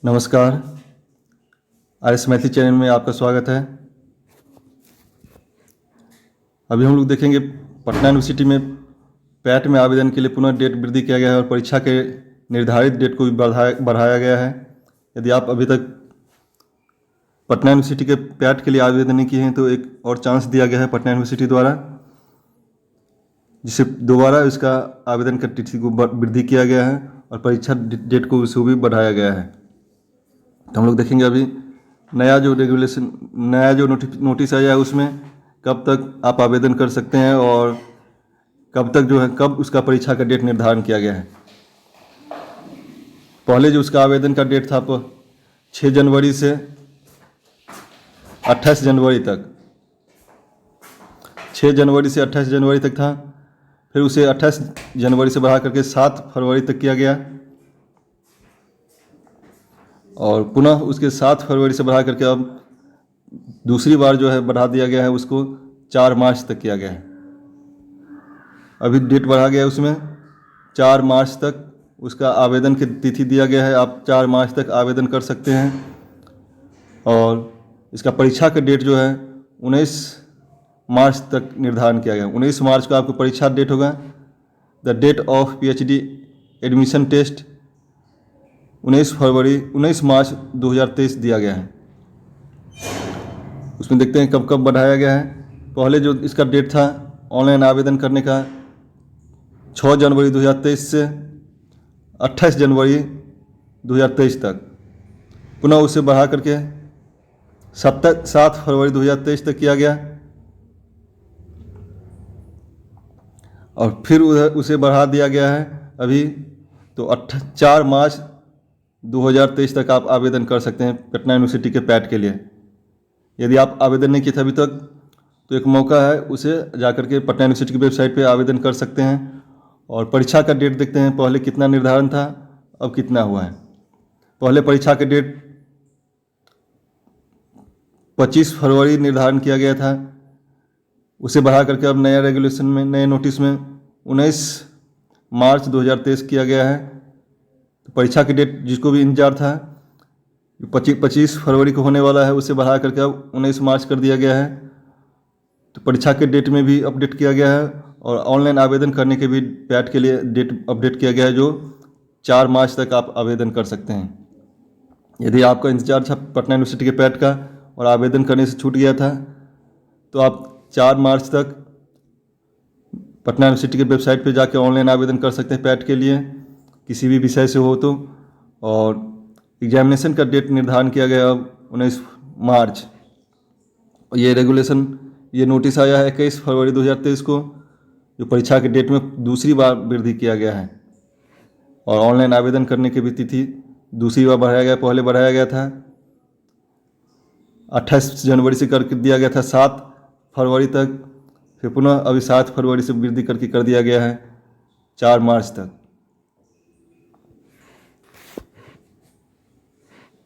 नमस्कार। RS Maithili channel में आपका स्वागत है। अभी हम लोग देखेंगे पटना यूनिवर्सिटी में पैट में आवेदन के लिए पुनः डेट वृद्धि किया गया है और परीक्षा के निर्धारित डेट को भी बढ़ाया गया है। यदि आप अभी तक पटना यूनिवर्सिटी के पैट के लिए आवेदन नहीं किए हैं तो एक और चांस दिया गया है पटना यूनिवर्सिटी द्वारा, जिससे दोबारा इसका आवेदन का तिथि को वृद्धि किया गया है और परीक्षा डेट को उसको भी बढ़ाया गया है। तो हम लोग देखेंगे अभी नया जो नोटिस आया है उसमें कब तक आप आवेदन कर सकते हैं और कब तक कब उसका परीक्षा का डेट निर्धारण किया गया है। पहले जो उसका आवेदन का डेट था आपको 6 जनवरी से 28 जनवरी तक, 6 जनवरी से 28 जनवरी तक था। फिर उसे 28 जनवरी से बढ़ा करके 7 फरवरी तक किया गया और पुनः उसके 7 फरवरी से बढ़ा करके अब दूसरी बार बढ़ा दिया गया है, उसको 4 मार्च तक किया गया है। अभी डेट बढ़ा गया है, उसमें 4 मार्च तक उसका आवेदन की तिथि दिया गया है। आप 4 मार्च तक आवेदन कर सकते हैं और इसका परीक्षा का डेट 19 मार्च तक निर्धारण किया गया। 19 मार्च को आपको परीक्षा डेट होगा। The date of PhD admission test 19 March 2023 दिया गया है। उसमें देखते हैं कब कब बढ़ाया गया है। पहले जो इसका डेट था ऑनलाइन आवेदन करने का 6 जनवरी 2023 से 28 जनवरी 2023 तक, पुनः उसे बढ़ा करके 7 फरवरी 2023 तक किया गया और फिर उसे बढ़ा दिया गया है अभी तो 4 मार्च 2023 तक आप आवेदन कर सकते हैं पटना यूनिवर्सिटी के पैट के लिए। यदि आप आवेदन नहीं किए थे अभी तक तो एक मौका है, उसे जाकर के पटना यूनिवर्सिटी की वेबसाइट पे आवेदन कर सकते हैं और परीक्षा का डेट देखते हैं पहले कितना निर्धारण था, अब कितना हुआ है। पहले परीक्षा का डेट 25 फरवरी निर्धारण किया गया था, उसे बढ़ा करके अब नया रेगुलेशन में, नए नोटिस में 19 मार्च 2023 किया गया है। तो परीक्षा की डेट जिसको भी इंतजार था 25 फरवरी को होने वाला है, उसे बढ़ा करके अब 19 मार्च कर दिया गया है। तो परीक्षा के डेट में भी अपडेट किया गया है और ऑनलाइन आवेदन करने के भी पैट के लिए डेट अपडेट किया गया है, जो 4 मार्च तक आप आवेदन कर सकते हैं। यदि आपका इंतजार था पटना यूनिवर्सिटी के पैट का और आवेदन करने से छूट गया था तो आप 4 मार्च तक पटना यूनिवर्सिटी के वेबसाइट पर जाकर ऑनलाइन आवेदन कर सकते हैं पैट के लिए, किसी भी विषय से हो तो। और एग्जामिनेशन का डेट निर्धारण किया गया अब 19 मार्च। ये रेगुलेशन, ये नोटिस आया है 21 फरवरी 2023 को, जो परीक्षा के डेट में दूसरी बार वृद्धि किया गया है और ऑनलाइन आवेदन करने की भी तिथि दूसरी बार बढ़ाया गया। पहले बढ़ाया गया था 28 जनवरी से करके दिया गया था 7 फरवरी तक, फिर पुनः अभी 7 फरवरी से वृद्धि करके कर दिया गया है 4 मार्च तक।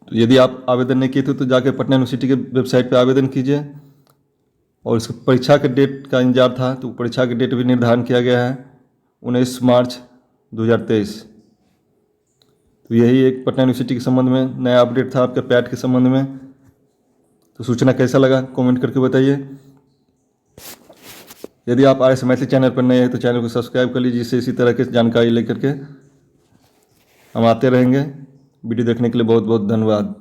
तो यदि आप आवेदन नहीं किए थे तो जाकर पटना यूनिवर्सिटी के वेबसाइट पर आवेदन कीजिए और इसको परीक्षा के डेट का इंतजार था तो परीक्षा के डेट भी निर्धारण किया गया है 19 मार्च 2023। तो यही एक पटना यूनिवर्सिटी के संबंध में नया अपडेट था आपके पैट के संबंध में। तो सूचना कैसा लगा कमेंट करके बताइए। यदि आप आरएस मैथिली चैनल पर नए हैं तो चैनल को सब्सक्राइब कर लीजिए, जिससे इसी तरह की जानकारी लेकर के हम आते रहेंगे। वीडियो देखने के लिए बहुत बहुत धन्यवाद।